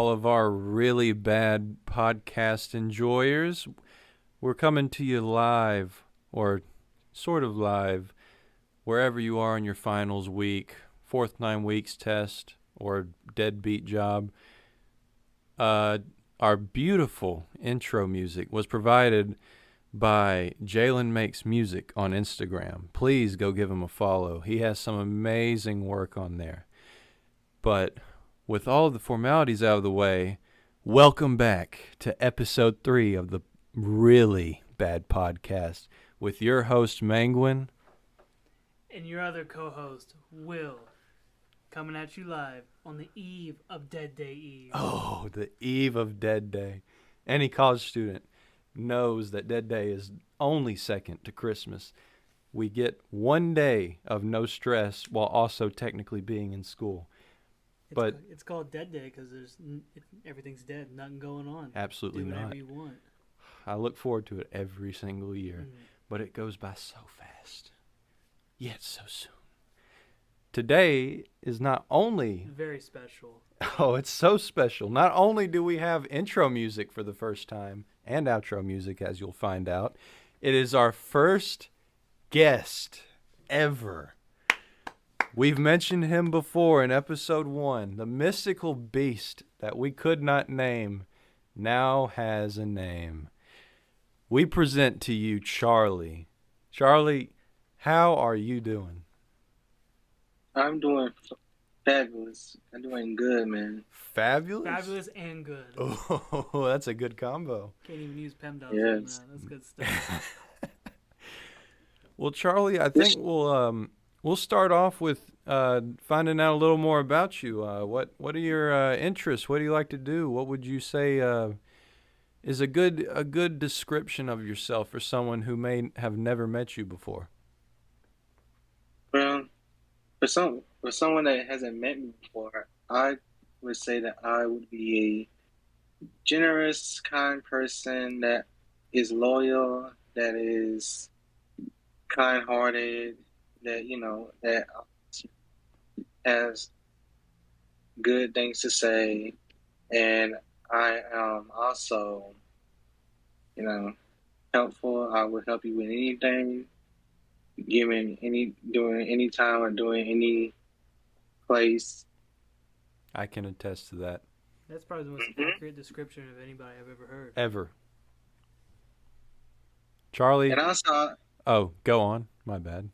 all of our really bad podcast enjoyers. We're coming to you live, or sort of live, wherever you are in your finals week, fourth 9 weeks test, or deadbeat job. Our beautiful intro music was provided by Jalen Makes Music on Instagram. Please go give him a follow. He has some amazing work on there. But with all the formalities out of the way, welcome back to episode 3 of the Really Bad Podcast with your host, Mangwin. And your other co-host, Will, coming at you live on the eve of Dead Day Eve. Oh, the eve of Dead Day. Any college student knows that Dead Day is only second to Christmas. We get 1 day of no stress while also technically being in school. But it's called Dead Day because everything's dead, nothing going on. Absolutely not. Do whatever you want. I look forward to it every single year, but it goes by so fast, yet so soon. Today is not only... very special. Oh, it's so special. Not only do we have intro music for the first time, and outro music, as you'll find out, it is our first guest ever. We've mentioned him before in episode 1. The mystical beast that we could not name now has a name. We present to you Charlie. Charlie, how are you doing? I'm doing fabulous. I'm doing good, man. Fabulous? Fabulous and good. Oh, that's a good combo. Can't even use PEMDAS Yes. on that. That's good stuff. Well, Charlie, I think we'll start off with finding out a little more about you. What are your interests? What do you like to do? What would you say is a good description of yourself for someone who may have never met you before? Well, for someone that hasn't met me before, I would say that I would be a generous, kind person that is loyal, that is kind-hearted, that has good things to say, and I am also, helpful. I would help you with anything, during any time or doing any place. I can attest to that. That's probably the most accurate description of anybody I've ever heard. Ever. Charlie. And also, go on. My bad.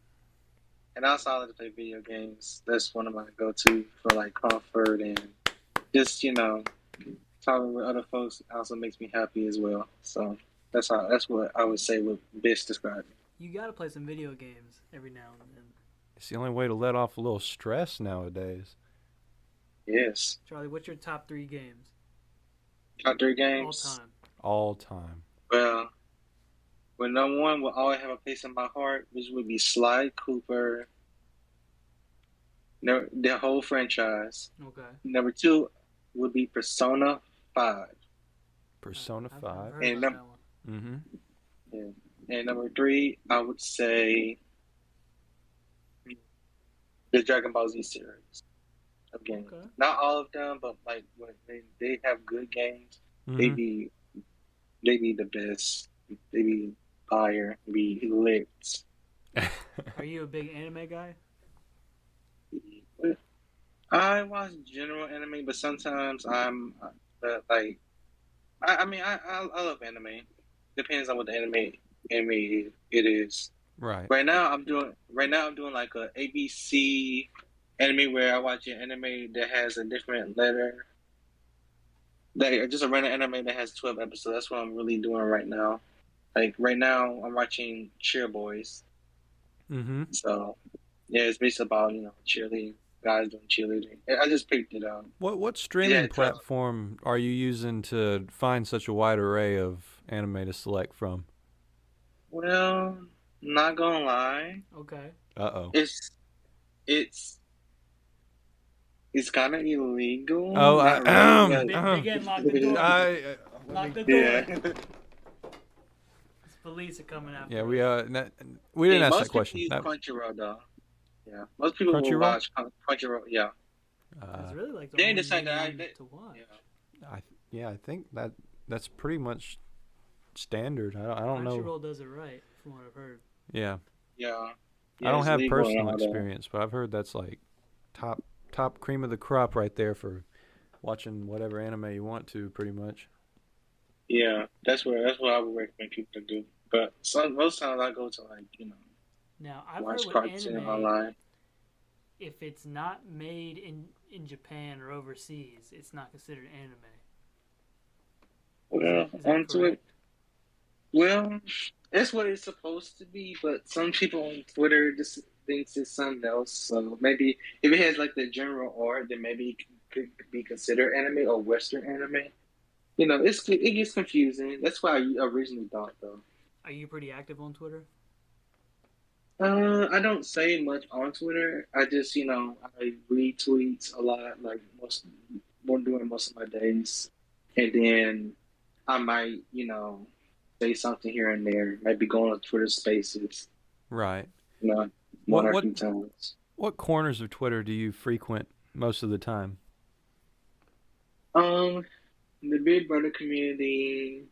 And also, I like to play video games. That's one of my go-to for like comfort and just talking with other folks also makes me happy as well. So that's what I would say would best describe me. You gotta play some video games every now and then. It's the only way to let off a little stress nowadays. Yes. Charlie, what's your top 3 games? Top 3 games? All time. Well, number 1 will always have a place in my heart, which would be Sly Cooper. The whole franchise. Okay. Number 2 would be Persona 5. Persona 5. I've heard And about that one. Mm-hmm. Yeah. And number 3, I would say the Dragon Ball Z series of games. Okay. Not all of them, but like when they have good games, Mm-hmm. they be the best. They be fire, be lit. Are you a big anime guy? I watch general anime, but sometimes I'm I love anime. Depends on what the anime it is. Right. Right now I'm doing like a ABC anime where I watch an anime that has a different letter. Just a random anime that has 12 episodes. That's what I'm really doing right now. Like right now I'm watching Cheer Boys. Mm-hmm. So yeah, it's based about cheerleading, guys doing cheerleading. I just picked it up. What streaming platform are you using to find such a wide array of anime to select from? Well, not gonna lie. Okay. Uh-oh. It's kind of illegal. Oh, They get locked the door. Lock the door. Yeah. Police are coming after. Yeah, we didn't ask that question. Most people use Crunchyroll though. Yeah, most people will watch Crunchyroll. Yeah. It's really like the they only decide way that to watch. I yeah, I think that's pretty much standard. I don't know. Crunchyroll does it right, from what I've heard. Yeah, Yeah, I yeah, don't it's have legal and personal all that. experience, but I've heard that's like top top cream of the crop right there for watching whatever anime you want to, pretty much. Yeah, that's what I would recommend people to do. But most times I go to like Now, I've heard watch with cartoon anime, online. if it's not made in Japan or overseas, it's not considered anime. Well, Is that onto it. correct? Well, that's what it's supposed to be, but some people on Twitter just thinks it's something else. So maybe if it has like the general art, then maybe it could be considered anime or Western anime. It gets confusing. That's why I originally thought though. Are you pretty active on Twitter? I don't say much on Twitter. I just I read tweets a lot, like more during most of my days, and then I might say something here and there. Maybe go on Twitter Spaces, Right. you know, one What or what two times. what corners of Twitter do you frequent most of the time? Um, the Big Brother community.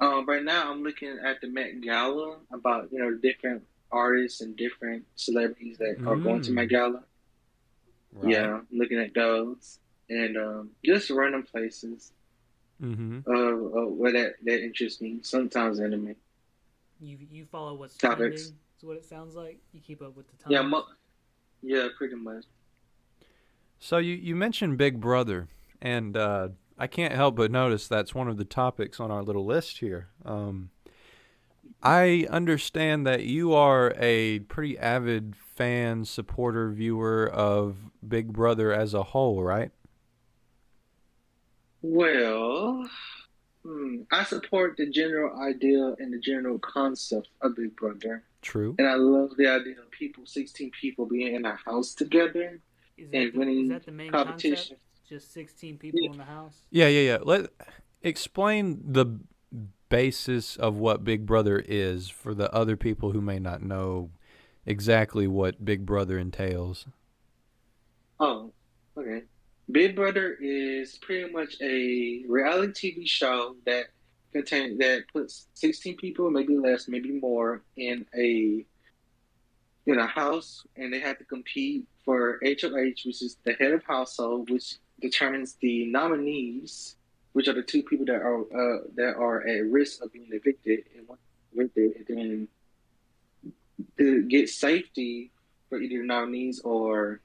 Right now I'm looking at the Met Gala about different artists and different celebrities that are going to Met Mm. Gala. Right. Yeah, looking at those and just random places Mm-hmm. where that interests me. Sometimes anime You follow what's topics. trending. Is what it sounds like. You keep up with the Yeah, times. yeah, pretty much. So you mentioned Big Brother, and I can't help but notice that's one of the topics on our little list here. I understand that you are a pretty avid fan, supporter, viewer of Big Brother as a whole, right? Well, I support the general idea and the general concept of Big Brother, True. and I love the idea of 16 people being in a house together and Is winning that the main concept? competitions. Just 16 Yeah, people in the house. Yeah. Let explain the basis of what Big Brother is for the other people who may not know exactly what Big Brother entails. Oh, okay. Big Brother is pretty much a reality TV show that puts 16 people, maybe less, maybe more, in a house, and they have to compete for HOH, which is the head of household, which determines the nominees, which are the two people that are at risk of being evicted, and once evicted, and then to get safety for either the nominees or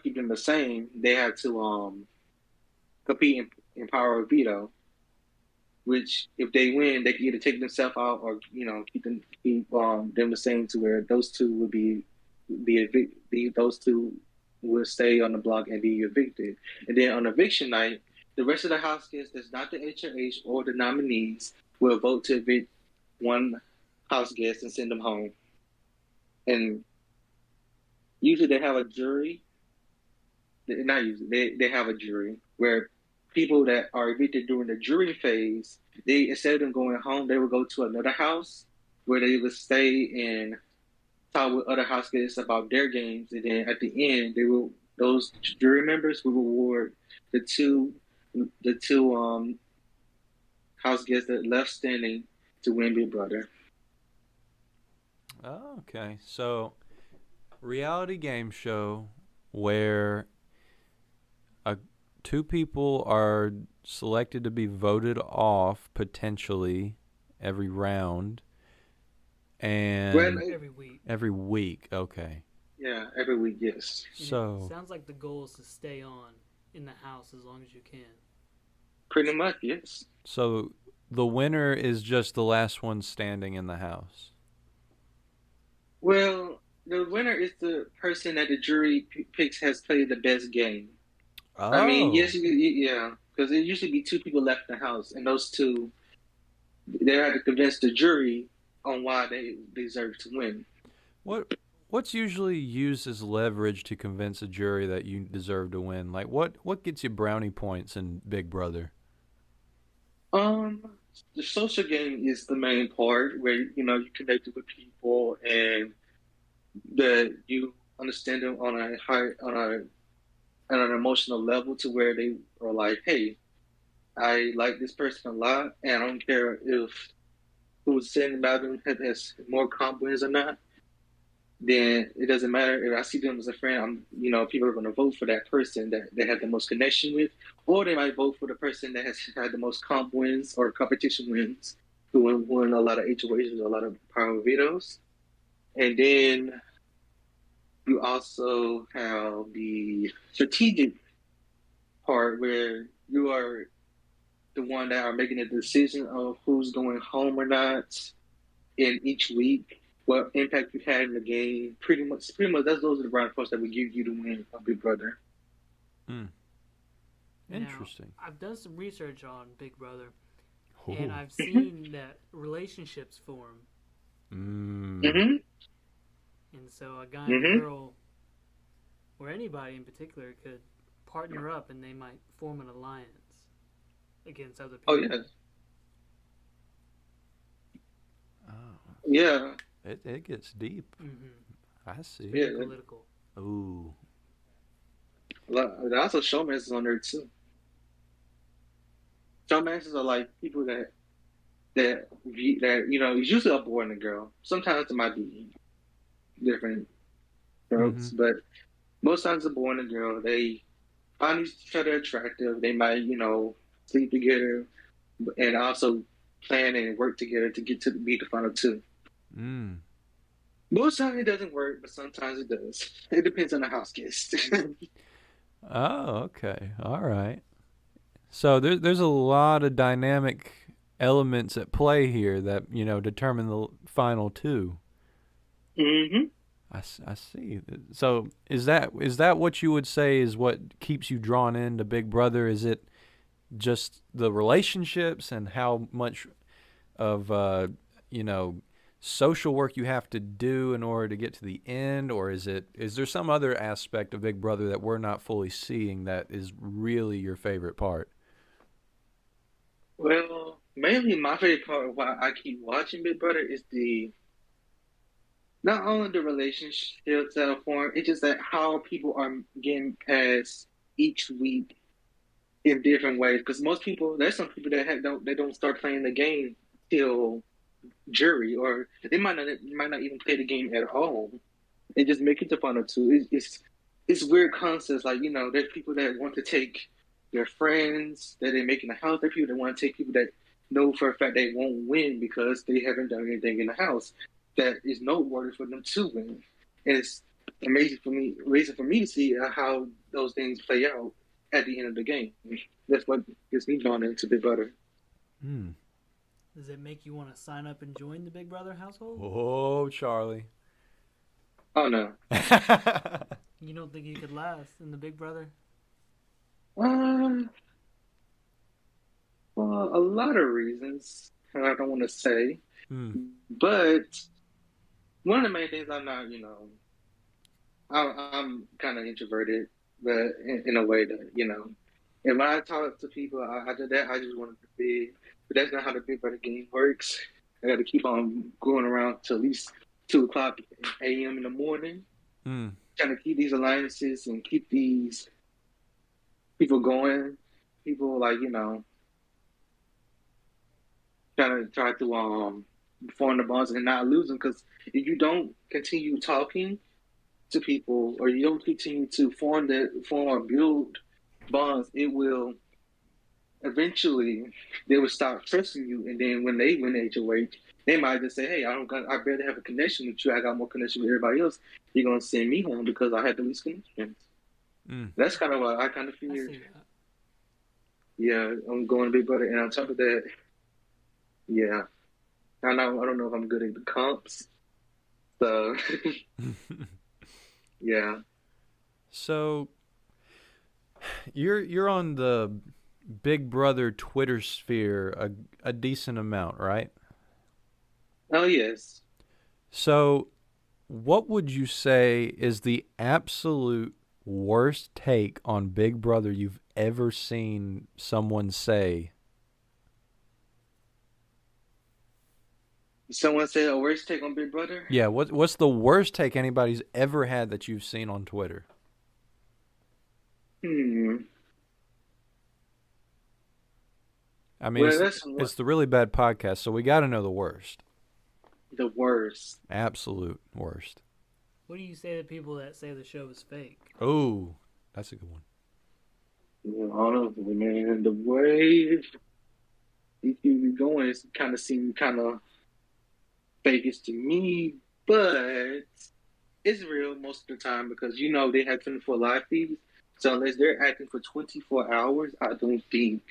keep them the same, they have to compete in power of veto. Which, if they win, they can either take themselves out or keep them the same to where those two would those two will stay on the block and be evicted. And then on eviction night, the rest of the house guests that's not the HOH or the nominees will vote to evict one house guest and send them home. And usually they have a jury. Not usually, they have a jury where people that are evicted during the jury phase, they instead of them going home, they will go to another house where they would stay and talk with other house guests about their games, and then at the end, those jury members will reward the two the two house guests that left standing to win Big Brother. Oh, okay. So, reality game show where uh, two people are selected to be voted off potentially every round Well, and Every week. every week. Okay. yeah, every week, yes, And it So, sounds like the goal is to stay on in the house as long as you can. pretty much, yes. so the winner is just the last one standing in the house. Well, the winner is the person that the jury picks has played the best game. I mean, Oh. yes, yeah, because there usually be two people left in the house, and those two, they have to convince the jury on why they deserve to win. What's usually used as leverage to convince a jury that you deserve to win? Like what gets you brownie points in Big Brother? Um, the social game is the main part where you connect with people and that you understand them on a high on a on an emotional level to where they are like, hey, I like this person a lot, and I don't care if who's sitting about them has more compliments or not. Then it doesn't matter if I see them as a friend. People are going to vote for that person that they have the most connection with, or they might vote for the person that has had the most comp wins or competition wins, who won a lot of HOHs, a lot of power vetoes. And then you also have the strategic part where you are the one that are making a decision of who's going home or not in each week, what impact you had in the game. Pretty much those are the round points that would give you the win of Big Brother. Interesting. Now, I've done some research on Big Brother, Ooh. and I've seen that relationships form. Mm-hmm. And so a guy and a girl, or anybody in particular, could partner up and they might form an alliance against other people. Oh, yeah. Oh. Yeah. It gets deep. Mm-hmm. I see. Yeah. Political. Ooh. Also, showmances on there too. Showmances are like people that it's usually a boy and a girl. Sometimes it might be different strokes, but most times a boy and a girl, they find each other attractive. They might, sleep together and also plan and work together to get to be the final two. Most times it doesn't work, but sometimes it does. It depends on the house guest. Oh, okay. All right. So there's a lot of dynamic elements at play here that, determine the final two. Mm-hmm. I see. So is that what you would say is what keeps you drawn into Big Brother? Is it just the relationships and how much of social work you have to do in order to get to the end, or is there some other aspect of Big Brother that we're not fully seeing that is really your favorite part? Well, mainly my favorite part of why I keep watching Big Brother is not only the relationships that are formed, it's just that how people are getting past each week in different ways. Because there's some people that don't start playing the game till jury, or they might not even play the game at all, and just make it to final two. It's weird concepts. Like there's people that want to take their friends that they make in the house. There's people that want to take people that know for a fact they won't win because they haven't done anything in the house that is noteworthy for them to win. And it's amazing reason for me to see how those things play out at the end of the game. That's what gets me drawn into Big Brother. Does it make you want to sign up and join the Big Brother household? Oh, Charlie. Oh, no. You don't think you could last in the Big Brother? Well, a lot of reasons. I don't want to say. But one of the main things I'm not, I'm kind of introverted, but in a way that, and when I talk to people, I just want to be, but that's not how the Big Brother game works. I got to keep on going around till at least 2:00 a.m. in the morning, trying to keep these alliances and keep these people going. People try to form the bonds and not lose them, because if you don't continue talking to people or you don't continue to form or build bonds, it will eventually they will stop trusting you, and then when they win HOH, they might just say, "Hey, I barely have a connection with you. I got more connection with everybody else. You're gonna send me home because I had the least connections." That's kind of what I kind of figured. Yeah, I'm going to Big Brother, and on top of that, yeah, I don't know if I'm good at the comps, so yeah. So you're on the Big Brother Twitter sphere a decent amount, right? Oh, yes. So what would you say is the absolute worst take on Big Brother you've ever seen someone say? Someone say a worst take on Big Brother? Yeah, what's the worst take anybody's ever had that you've seen on Twitter? Hmm. I mean, Well, that's it's the really bad podcast, so we got to know the worst. the worst. Absolute worst. What do you say to people that say the show is fake? Oh, that's a good one. Yeah, I don't know, man. The way he keep going, it kind of seems kind of fakeish to me, but it's real most of the time because they have 24 live feeds. So unless they're acting for 24 hours, I don't think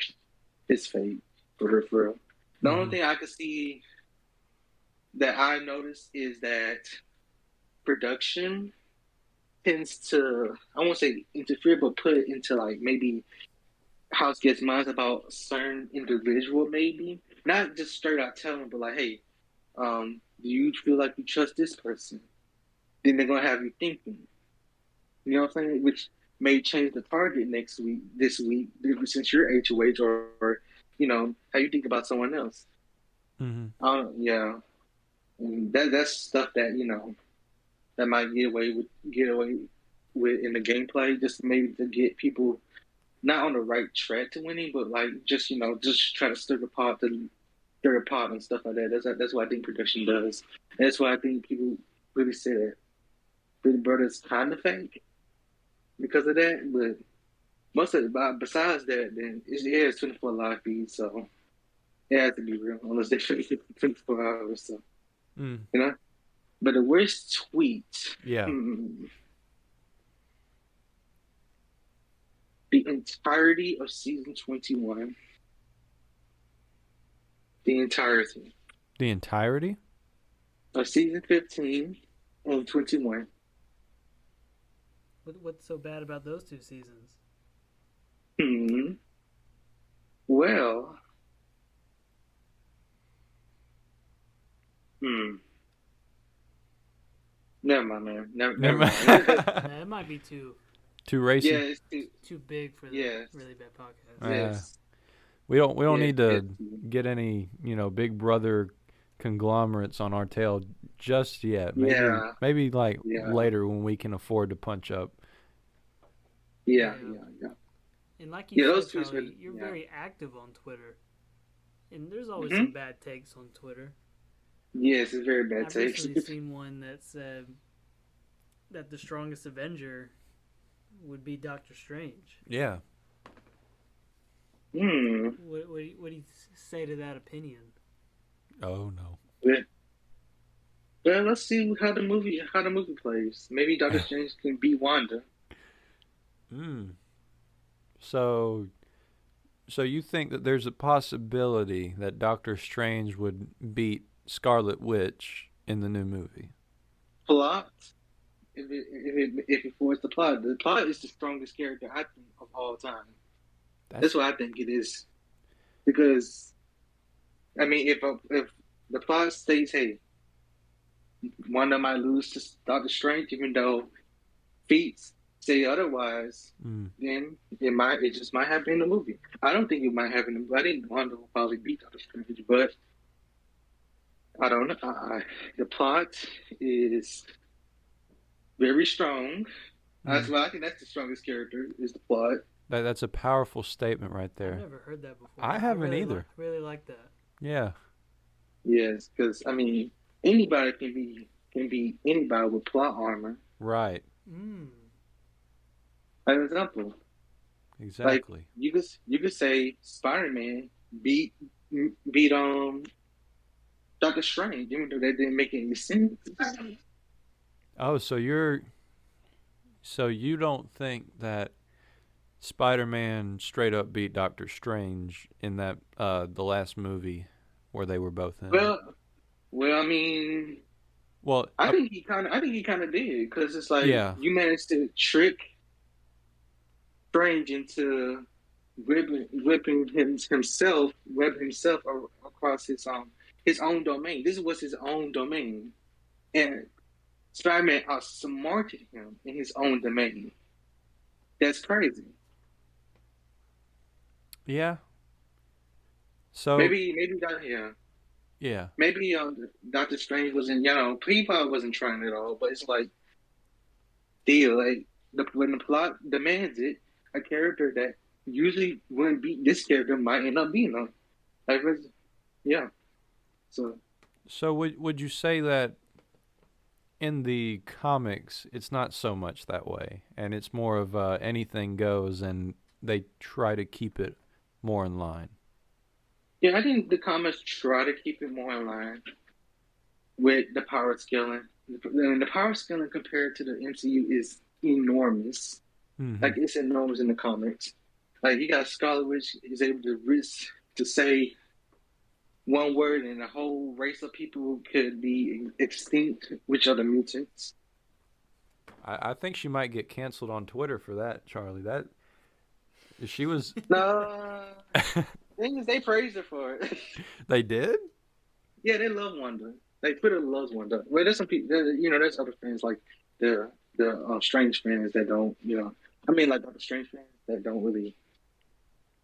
it's fake for real. For real. The only thing I can see that I noticed is that production tends to, I won't say interfere, but put it into like maybe house gets minds about a certain individual, maybe not just straight out telling, but like, hey, do you feel like you trust this person? Then they're gonna have you thinking. You know what I'm saying? Which may change the target this week, since you're HOH, or how you think about someone else. Yeah, and that's stuff that that might get away with in the gameplay, just maybe to get people not on the right track to winning, but like just try to stir the pot and stuff like that. That's what I think production does. And that's why I think people really say that Big Brother's kind of fake because of that. But most of it, besides that, then it's 24 live feeds, so it has to be real unless they finish it 24 hours. So But the worst tweet. Yeah. The entirety of season 21. The entirety. The entirety? Of season 15 and 21. What's so bad about those two seasons? Well. Never mind, man. Never mind. It might be too racy. Yeah, it's too big for the really bad podcast. Yes. We don't need to get any Big Brother conglomerates on our tail just yet. Maybe later when we can afford to punch up. Yeah. And like you said, Charlie, you're very active on Twitter, and there's always some bad takes on Twitter. Yes, it's very bad takes. takes. I've recently seen one that said that the strongest Avenger would be Doctor Strange. Yeah. What do you say to that opinion? Oh no. Well, let's see how the movie plays. Maybe Doctor Strange can beat Wanda. So you think that there's a possibility that Doctor Strange would beat Scarlet Witch in the new movie? Plot? If it forced the plot is the strongest character I think of all time. That's what I think it is. Because, I mean, if the plot states, hey, Wanda might lose to Doctor Strange, even though feats say otherwise, then it just might happen in the movie. I don't think it might happen in the movie. I think Wanda will probably beat Doctor Strange, but I don't know. The plot is very strong. That's why I think that's the strongest character, is the plot. That's a powerful statement right there. I've never heard that before. I haven't either. I really like that. Yeah. Yes, because I mean, anybody can be anybody with plot armor. Right. An example. Exactly. Like, you could say Spider-Man beat Doctor Strange, even though that didn't make any sense. Oh, so you don't think that Spider-Man straight up beat Doctor Strange in that the last movie where they were both in? Well, I mean, I think he kind of did, because it's like you managed to trick Strange into webbing himself across his own domain. This was his own domain, and Spider-Man outsmarted him in his own domain. That's crazy. Yeah. So maybe maybe Doctor Strange wasn't, he probably wasn't trying at all, but it's like, when the plot demands it, a character that usually wouldn't be this character might end up being on. Like, yeah. So So would you say that in the comics it's not so much that way, and it's more of anything goes, and they try to keep it more in line? yeah, I think the comics try to keep it more in line with the power scaling. The power scaling compared to the MCU is enormous. Mm-hmm. Like it's enormous in the comics. Like you got Scarlet Witch is able to risk to say one word and a whole race of people could be extinct, which are the mutants. I think she might get canceled on Twitter for that, Charlie. That she was. No, thing is, they praised her for it. They did? Yeah, they love Wanda. Like Twitter loves Wanda. Well, there's some people, there's other fans like the Strange fans that don't, I mean, like the Strange fans that don't really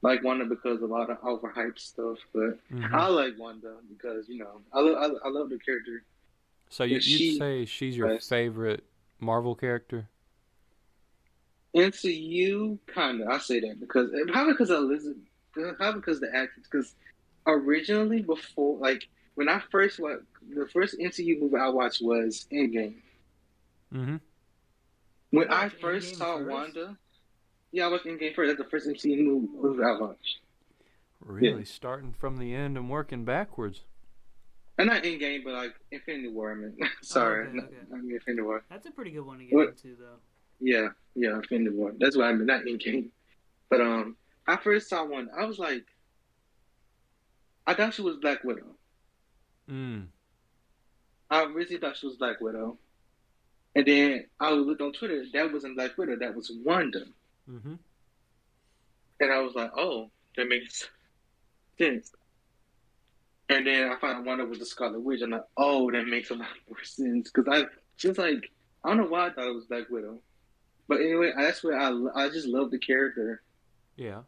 like Wanda because of all the overhyped stuff. But I like Wanda because I love the character. So you'd say she's your favorite Marvel character? MCU, kinda. I say that because probably because of Elizabeth, probably because the actress. Because originally, before like when I first watched the first MCU movie I watched was Endgame. Mm-hmm. When I first saw Wanda, yeah, I watched Endgame first. That's the first MCU movie I watched. Really, starting from the end and working backwards. And not Endgame, but like Infinity War. I mean, sorry, okay. not Infinity War. That's a pretty good one to get into, though. Yeah, Infinity War. That's what I mean, not Endgame. But I first saw one. I was like, I thought she was Black Widow. I really thought she was Black Widow. And then I looked on Twitter. That wasn't Black Widow. That was Wanda. Mm-hmm. And I was like, oh, that makes sense. And then I found out Wanda was the Scarlet Witch. I'm like, oh, that makes a lot more sense. Because I don't know why I thought it was Black Widow. But anyway, that's where I just love the character. Yeah.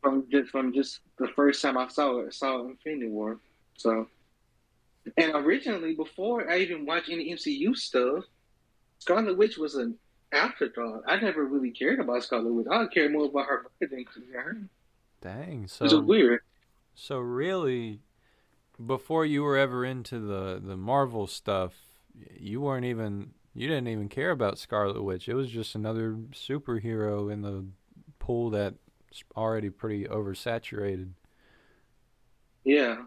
From just the first time I saw Infinity War. So, and originally, before I even watched any MCU stuff, Scarlet Witch was an afterthought. I never really cared about Scarlet Witch. I cared more about her than her. Dang. So which is weird. So really, before you were ever into the Marvel stuff, you didn't even care about Scarlet Witch. It was just another superhero in the pool that's already pretty oversaturated. Yeah.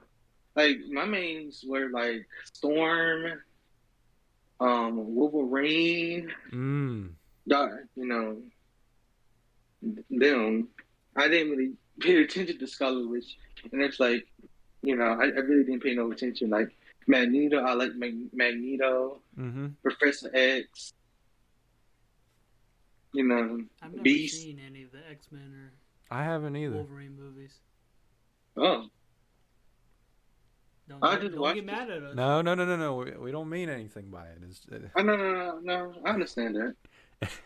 Like, my mains were, like, Storm, Wolverine, them. I didn't really pay attention to Scarlet Witch. And it's like, I really didn't pay no attention. Like, Magneto, I like Magneto, Professor X, I've never Beast. seen any of the X-Men or I haven't either. Wolverine movies. Oh. Don't get mad at us. No. We don't mean anything by it. No. I understand that.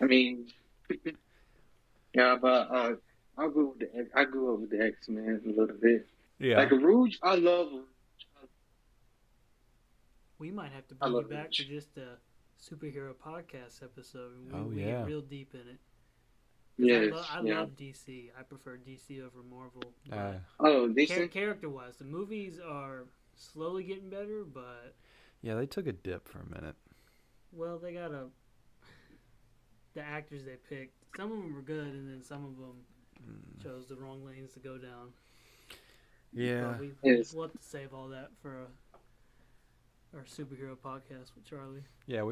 I mean, yeah, but I grew up with the X-Men a little bit. Yeah. Like Rouge, I love Rouge. We might have to bring you back for just a superhero podcast episode. We get real deep in it. Yes, I love DC. I prefer DC over Marvel. DC? Character-wise, the movies are slowly getting better, but... Yeah, they took a dip for a minute. Well, they got the actors they picked. Some of them were good, and then some of them chose the wrong lanes to go down. Yeah. We'll have to save all that for our superhero podcast with Charlie. Yeah,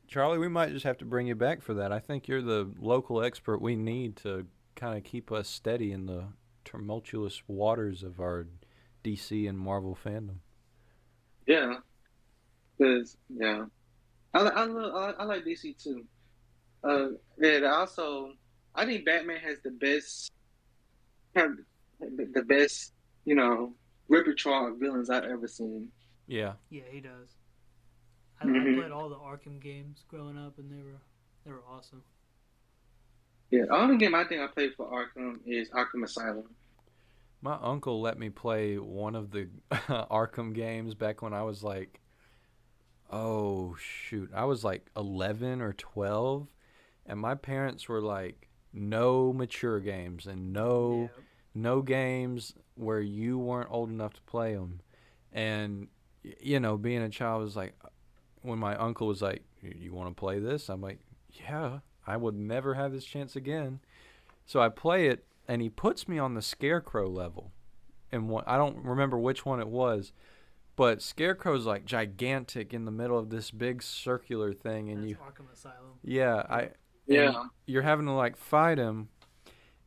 Charlie, we might just have to bring you back for that. I think you're the local expert we need to kind of keep us steady in the tumultuous waters of our DC and Marvel fandom. Yeah, because I like DC too. And also, I think Batman has the best repertoire of villains I've ever seen. Yeah, he does. I played all the Arkham games growing up, and they were awesome. Yeah, the only game I think I played for Arkham is Arkham Asylum. My uncle let me play one of the Arkham games back when I was like, I was like 11 or 12, and my parents were like, no mature games and no Yeah. no games where you weren't old enough to play them. And you know, being a child was like, when my uncle was like, "You want to play this?" I'm like, "Yeah, I would never have this chance again." So I play it, and he puts me on the Scarecrow level, and I don't remember which one it was, but Scarecrow's like gigantic in the middle of this big circular thing, and That's you, Arkham Asylum. yeah, and Yeah. you're having to like fight him,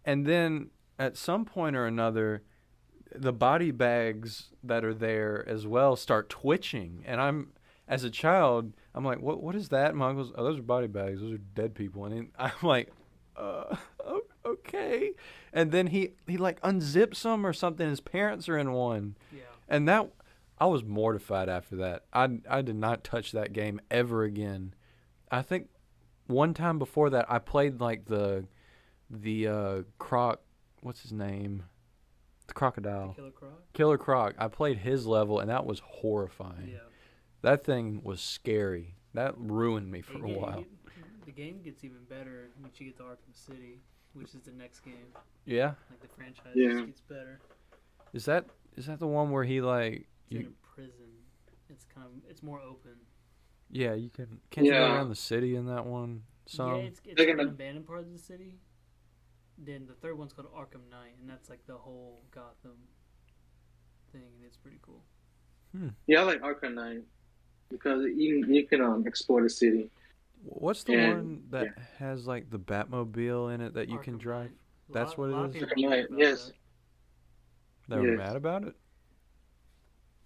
and then at some point or another, the body bags that are there as well start twitching, and as a child, I'm like, what is that? And my uncle's, oh, those are body bags, those are dead people, and I'm like, okay. And then he like unzips them or something. His parents are in one, Yeah. and that, I was mortified after that. I did not touch that game ever again. I think one time before that I played like the Croc, what's his name? The crocodile. Killer Croc. Killer Croc. I played his level, and that was horrifying. Yeah. That thing was scary. That ruined me for a It while. the game gets even better once you get to Arkham City, which is the next game. Yeah. Like the franchise Yeah. just gets better. Is that the one where he like It's in a prison. It's more open. yeah, you can't you go Yeah. around the city in that one? Yeah, it's They're like an gonna- abandoned part of the city. Then the third one's called Arkham Knight, and that's like the whole Gotham thing, and it's pretty cool. Yeah, I like Arkham Knight because you can explore the city. What's the And- one that has like the Batmobile in it that you can Arkham drive? Knight. That's what it a lot of is? people Arkham are Knight, about yes. that. They were Yes. mad about it?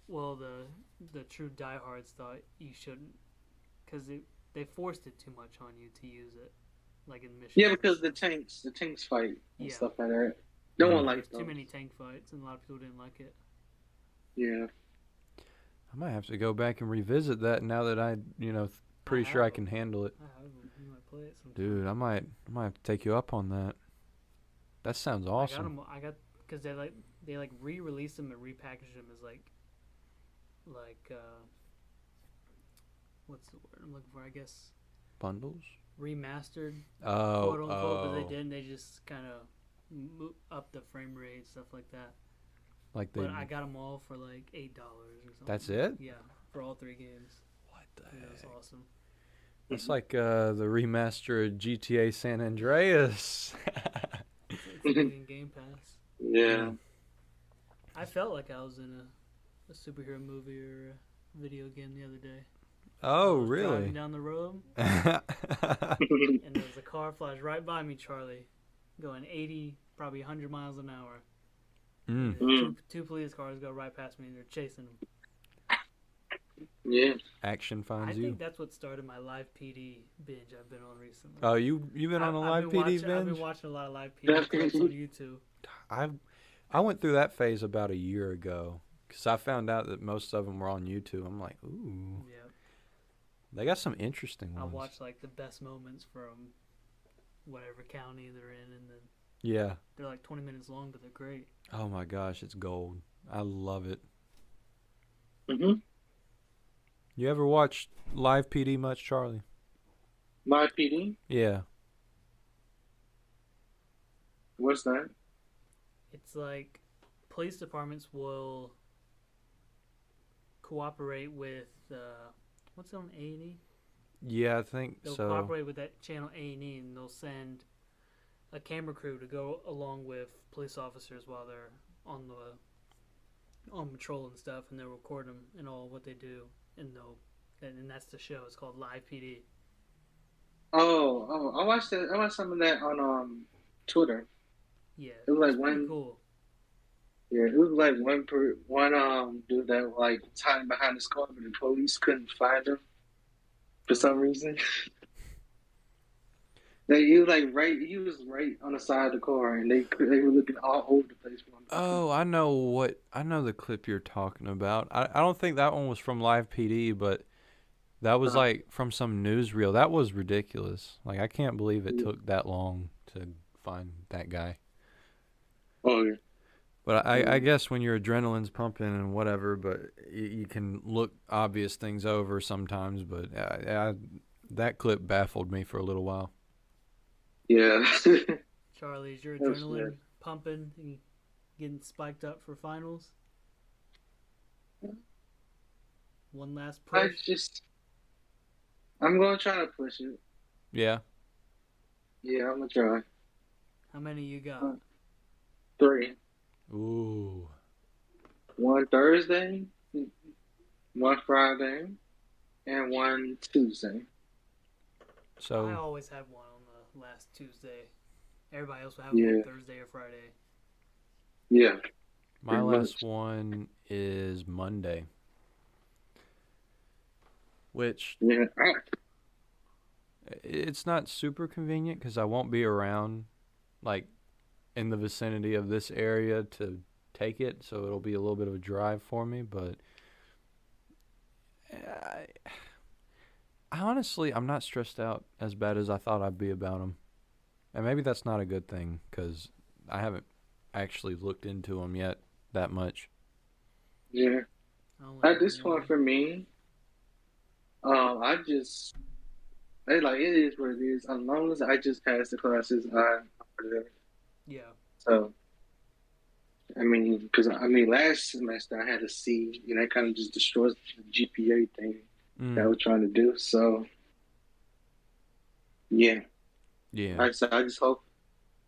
Well, the true diehards thought you shouldn't, because they forced it too much on you to use it, like in missions. Yeah, because the tanks fight and Yeah. stuff like that. No Mhm. one There's likes too those. many tank fights, and a lot of people didn't like it. Yeah. I might have to go back and revisit that now that pretty sure I have can handle it. I have them. You might play it sometime. Dude, I might have to take you up on that. That sounds awesome. I got because they re-released them and repackaged them as like what's the word I'm looking for? I guess Bundles? remastered, Oh, quote unquote. But they oh. didn't. They just kind of up the frame rate, stuff like that. Like they But I got them all for like $8 or something. That's it? Yeah, for all 3 games. What the Yeah, it was heck? awesome. It's like the remastered GTA San Andreas. It's in Game Pass. Yeah. I felt like I was in a superhero movie or a video game the other day. Oh, I was really? Driving down the road, and there was a car flashed right by me, Charlie, going 80, probably 100 miles an hour. Mm. And two police cars go right past me, and they're chasing them. Yeah. Action I finds you. think that's what started my live PD binge I've been on recently. Oh, you've been on a live PD I've binge? been watching a lot of live PD clips on YouTube. I went through that phase about a year ago because I found out that most of them were on YouTube. I'm like, ooh, Yeah, they got some interesting I ones. watch like the best moments from whatever county they're in, and then Yeah. they're like 20 minutes long, but they're great. Oh my gosh, it's gold. I love it. Mhm. You ever watch live PD much, Charlie? My PD. Yeah. What's that? It's like police departments will cooperate with what's on A&E? Yeah, I think They'll so. cooperate with that channel A&E, and they'll send a camera crew to go along with police officers while they're on patrol and stuff, and they'll record them and all what they do, and that's the show. It's called Live PD. Oh, I watched that. I watched some of that on Twitter. Yeah, It was like it's pretty one- cool. Yeah, it was like one dude that like was hiding behind his car, but the police couldn't find him for some reason. He was right on the side of the car, and they were looking all over the place for him. Oh, I know the clip you're talking about. I don't think that one was from Live PD, but that was like from some newsreel. That was ridiculous. Like, I can't believe it took that long to find that guy. Oh yeah. But I guess when your adrenaline's pumping and whatever, but you can look obvious things over sometimes. But that clip baffled me for a little while. Yeah. Charlie, is your It was adrenaline good. pumping and getting spiked up for finals? One last I push. just, I'm gonna try to push it. Yeah. Yeah, I'm gonna try. How many you got? 3. Ooh. One Thursday, one Friday, and one Tuesday. I So always have one on the last Tuesday. Everybody else will have Yeah. one Thursday or Friday. Yeah. my pretty last much. one is Monday, which Yeah. it's not super convenient because I won't be around, like, in the vicinity of this area to take it, so it'll be a little bit of a drive for me. But I, honestly, I'm not stressed out as bad as I thought I'd be about them, and maybe that's not a good thing because I haven't actually looked into them yet that much. Yeah. I only At have this point one. for me, I just like it is what it is. As long as I just pass the classes, I'm good. Yeah. So I mean, because I mean, last semester I had a C, and that kind of just destroys the GPA thing that I Mm, was trying to do. So yeah, yeah, I just hope.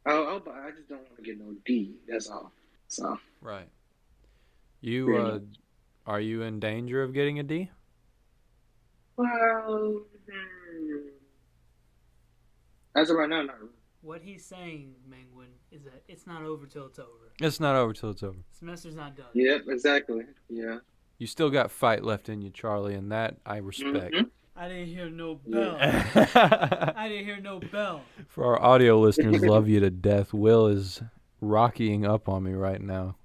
But I just don't want to get no D. That's all. So right. You pretty much. are you in danger of getting a D? Well, as of right now, not really. What he's saying, Mangwin, is that it's not over till it's over. It's not over till it's over. Semester's not done. Yep, exactly. Yeah. You still got fight left in you, Charlie, and that I respect. Mm-hmm. I didn't hear no Yeah. bell. I didn't hear no bell. For our audio listeners, love you to death. Will is rockying up on me right now.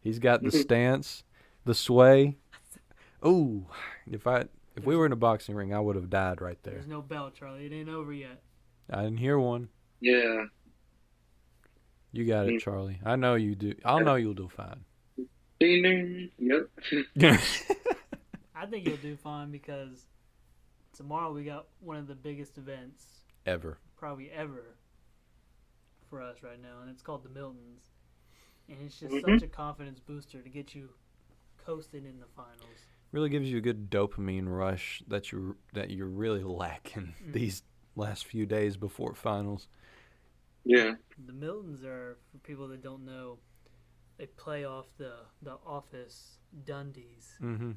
He's got the stance, the sway. Ooh, if we were in a boxing ring, I would have died right there. There's no bell, Charlie. It ain't over yet. I didn't hear one. Yeah. You got it, Charlie. I know you do. I'll know you'll do fine. Ding ding. Yep. I think you'll do fine because tomorrow we got one of the biggest events Ever. probably ever for us right now, and it's called the Miltons. And it's just Mhm. such a confidence booster to get you coasting in the finals. Really gives you a good dopamine rush that you're really lacking these last few days before finals. Yeah. The Miltons are, for people that don't know, they play off the Office Dundies, Mm-hmm.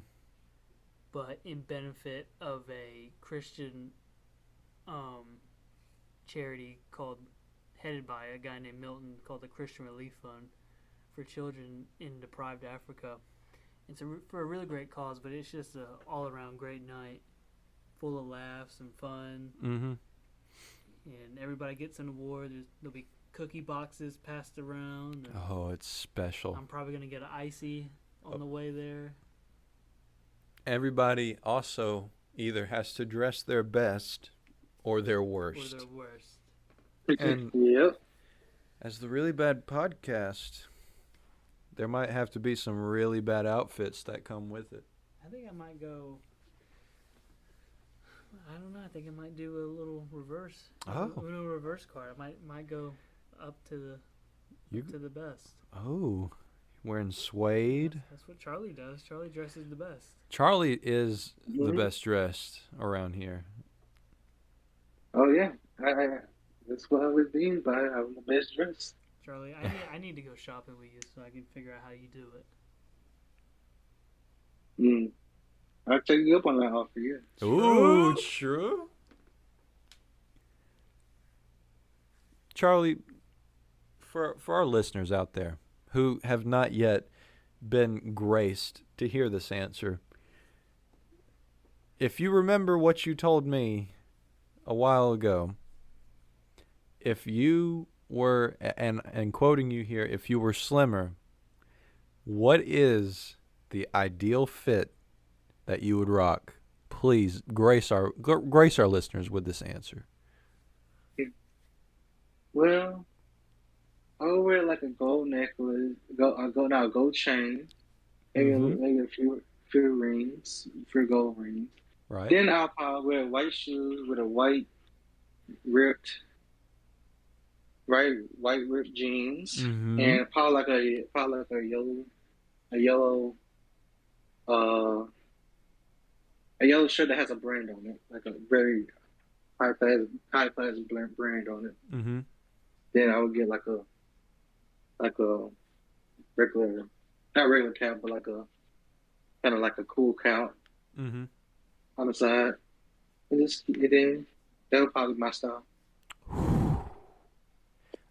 but in benefit of a Christian charity headed by a guy named Milton, called the Christian Relief Fund for children in deprived Africa. It's for a really great cause, but it's just an all-around great night, full of laughs and fun, Mm-hmm. and everybody gets an award. There'll be cookie boxes passed around. And Oh, it's special. I'm probably gonna get an icy on the way there. Everybody also either has to dress their best or their Or worst. their worst. And- Yep. As the Really Bad Podcast, there might have to be some really bad outfits that come with it. I think I might go. I don't know. I think I might do a little reverse. Oh. A little reverse card. I might go up to the best. Oh, wearing suede. That's what Charlie does. Charlie dresses the best. Charlie is the Mhm. best dressed around here. Oh yeah. That's what I was deemed by. I'm the best dressed. Charlie, I need to go shopping with you so I can figure out how you do it. I'll take you up on that offer. Yeah. Ooh, true. Charlie, for our listeners out there who have not yet been graced to hear this answer, if you remember what you told me a while ago, if you were, and quoting you here, if you were slimmer, what is the ideal fit that you would rock? Please grace our listeners with this answer. Well, I'll wear like a gold necklace, gold chain, maybe a few rings, few gold rings. Right. Then I'll probably wear white shoes with a white ripped white ripped jeans, Mm-hmm. and probably like a yellow uh a yellow shirt that has a brand on it, like a very high class brand on it. Mm-hmm. Then I would get like a regular, not regular cap, but like a kind of like a cool cap Mm-hmm. on the side, and just keep it in. That would probably be my style.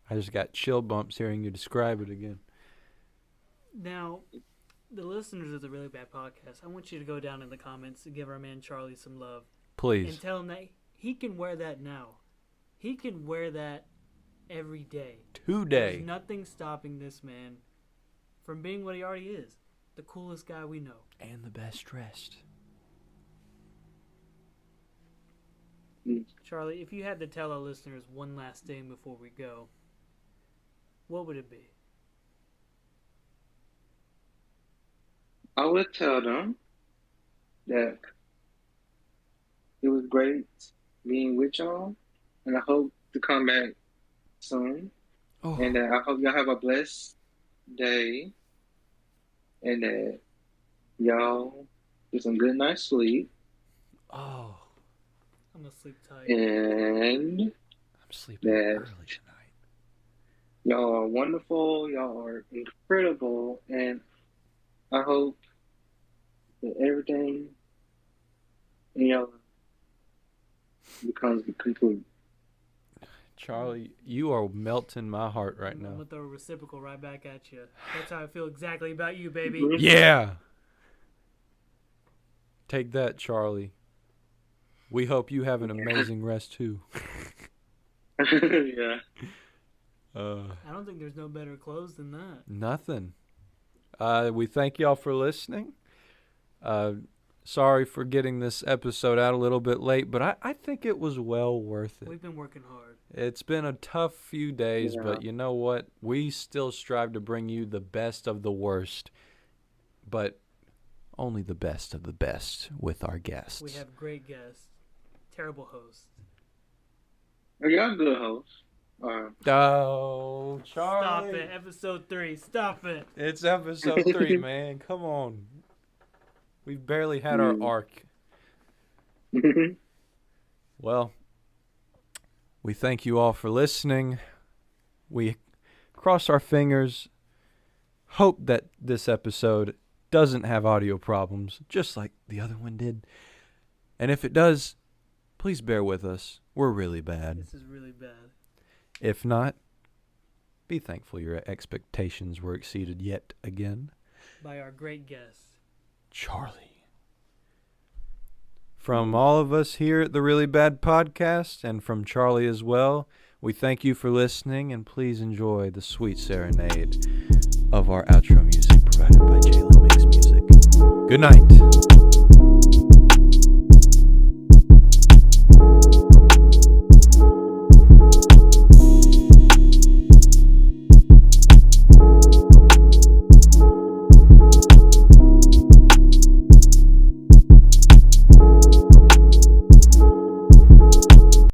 I just got chill bumps hearing you describe it again. Now, the listeners of the Really Bad Podcast, I want you to go down in the comments and give our man Charlie some love. Please. And tell him that he can wear that now. He can wear that every day. Today. There's nothing stopping this man from being what he already is. The coolest guy we know. And the best dressed. Charlie, if you had to tell our listeners one last thing before we go, what would it be? I would tell them that it was great being with y'all, and I hope to come back soon. Oh. And I hope y'all have a blessed day, and that y'all get some good night's sleep. Oh. I'm going to sleep tight. And I'm sleeping that early tonight. y'all are wonderful. Y'all are incredible, and I hope that everything in y'all becomes complete. Charlie, you are melting my heart right I'm now. going to throw a reciprocal right back at you. That's how I feel exactly about you, baby. Mhm. Yeah. Take that, Charlie. We hope you have an amazing rest too. Yeah. I don't think there's no better clothes than that. Nothing. We thank y'all for listening. Sorry for getting this episode out a little bit late, but I think it was well worth it. We've been working hard. It's been a tough few days, Yeah. but you know what? We still strive to bring you the best of the worst, but only the best of the best with our guests. We have great guests. Terrible hosts. Y'all good hosts. Oh, Charlie. Stop it. Episode 3. Stop it. It's episode 3, man. Come on. We've barely had our arc. Well, we thank you all for listening. We cross our fingers. Hope that this episode doesn't have audio problems, just like the other one did. And if it does, please bear with us. We're really bad. This is really bad. If not, be thankful your expectations were exceeded yet again. By our great guests. Charlie. From all of us here at the Really Bad Podcast, and from Charlie as well, we thank you for listening, and please enjoy the sweet serenade of our outro music provided by Jalen Makes Music. Good night.